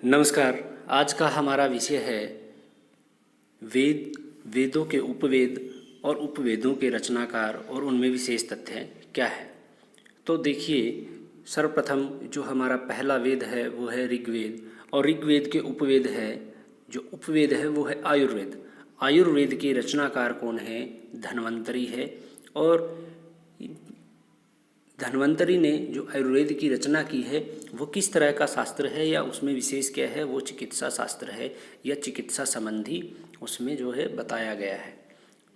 नमस्कार। आज का हमारा विषय है वेद, वेदों के उपवेद और उपवेदों के रचनाकार और उनमें विशेष तथ्य क्या है। तो देखिए, सर्वप्रथम जो हमारा पहला वेद है वो है ऋग्वेद, और ऋग्वेद के उपवेद है, जो उपवेद है वो है आयुर्वेद। आयुर्वेद के रचनाकार कौन है? धन्वंतरी है। और धन्वंतरी ने जो आयुर्वेद की रचना की है वो किस तरह का शास्त्र है या उसमें विशेष क्या है? वो चिकित्सा शास्त्र है या चिकित्सा संबंधी उसमें जो है बताया गया है।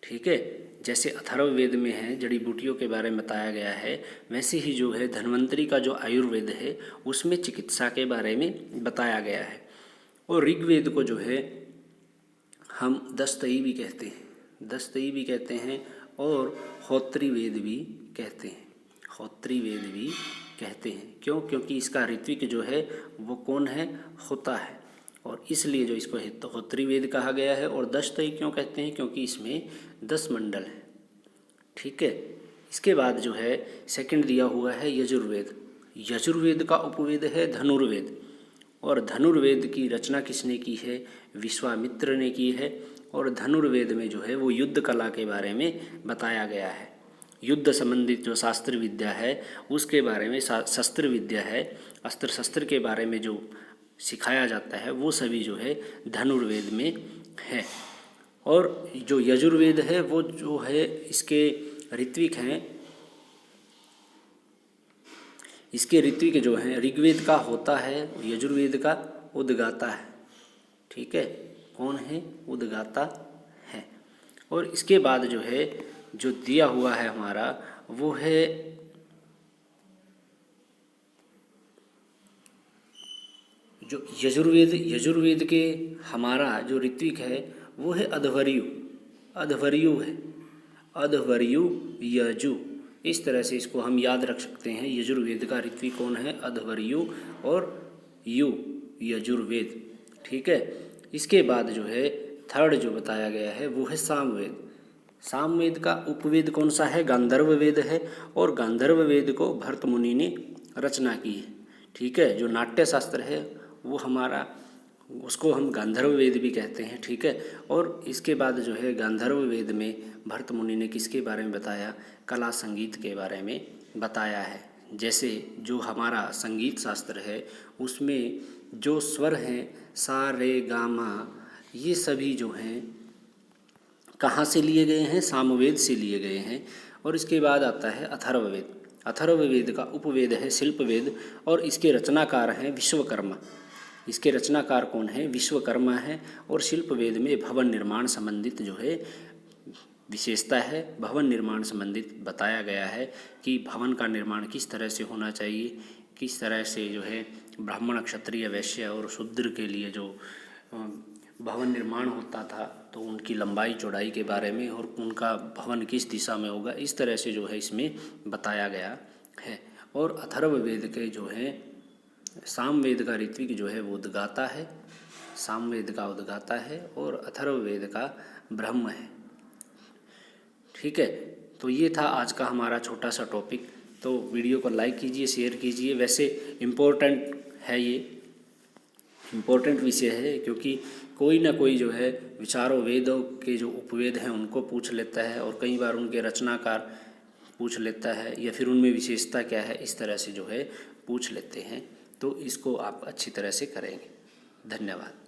ठीक है, जैसे अथर्ववेद में है जड़ी बूटियों के बारे में बताया गया है, वैसे ही जो है धन्वंतरी का जो आयुर्वेद है उसमें चिकित्सा के बारे में बताया गया है। और ऋग्वेद को जो है हम दस्तई भी कहते हैं, दस्तई भी कहते हैं और होत्री वेद भी कहते हैं, होत्री वेद भी कहते हैं। क्यों? क्योंकि इसका ऋत्विक जो है वो कौन है? होता है, और इसलिए जो इसको होत्री वेद कहा गया है। और दस्तई क्यों कहते हैं? क्योंकि इसमें 10 मंडल है। ठीक है, इसके बाद जो है सेकंड दिया हुआ है यजुर्वेद। यजुर्वेद का उपवेद है धनुर्वेद, और धनुर्वेद की रचना किसने की है? विश्वामित्र ने की है। और धनुर्वेद में जो है वो युद्ध कला के बारे में बताया गया है। युद्ध संबंधित जो शास्त्र विद्या है उसके बारे में, शस्त्र विद्या है, अस्त्र शस्त्र के बारे में जो सिखाया जाता है वो सभी जो है धनुर्वेद में है। और जो यजुर्वेद है वो जो है इसके ऋत्विक हैं, इसके ऋत्विक जो हैं ऋग्वेद का होता है, यजुर्वेद का उद्गाता है। ठीक है, कौन है? उद्गाता है। और इसके बाद जो है जो दिया हुआ है हमारा वो है जो यजुर्वेद के हमारा जो ऋत्विक है वो है अध्वर्यु। अध्वर्यु है, अध्वर्यु यजु, इस तरह से इसको हम याद रख सकते हैं। यजुर्वेद का ऋत्विक कौन है? अध्वर्यु और यु, यजुर्वेद। ठीक है, इसके बाद जो है थर्ड जो बताया गया है वो है सामवेद। सामवेद का उपवेद कौन सा है? गांधर्व वेद है, और गांधर्व वेद को भरत मुनि ने रचना की है। ठीक है, जो नाट्य शास्त्र है वो हमारा, उसको हम गांधर्व वेद भी कहते हैं। ठीक है, और इसके बाद जो है गांधर्व वेद में भरत मुनि ने किसके बारे में बताया? कला संगीत के बारे में बताया है। जैसे जो हमारा संगीत शास्त्र है उसमें जो स्वर हैं सा रे गा मा, ये सभी जो हैं कहाँ से लिए गए हैं? सामवेद से लिए गए हैं। और इसके बाद आता है अथर्ववेद। अथर्ववेद का उपवेद है शिल्पवेद, और इसके रचनाकार हैं विश्वकर्मा। इसके रचनाकार कौन है? विश्वकर्मा है। और शिल्पवेद में भवन निर्माण संबंधित जो है विशेषता है, भवन निर्माण संबंधित बताया गया है कि भवन का निर्माण किस तरह से होना चाहिए, किस तरह से जो है ब्राह्मण, क्षत्रिय, वैश्य और शूद्र के लिए जो भवन निर्माण होता था तो उनकी लंबाई चौड़ाई के बारे में, और उनका भवन किस दिशा में होगा, इस तरह से जो है इसमें बताया गया है। और अथर्ववेद के जो है सामवेद का ऋत्विक जो है वो उद्गाता है, सामवेद का उद्गाता है, और अथर्ववेद का ब्रह्म है। ठीक है, तो ये था आज का हमारा छोटा सा टॉपिक। तो वीडियो को लाइक कीजिए, शेयर कीजिए। वैसे इम्पोर्टेंट है, ये इम्पोर्टेंट विषय है, क्योंकि कोई ना कोई जो है विचारों वेदों के जो उपवेद हैं उनको पूछ लेता है, और कई बार उनके रचनाकार पूछ लेता है, या फिर उनमें विशेषता क्या है, इस तरह से जो है पूछ लेते हैं। तो इसको आप अच्छी तरह से करेंगे। धन्यवाद।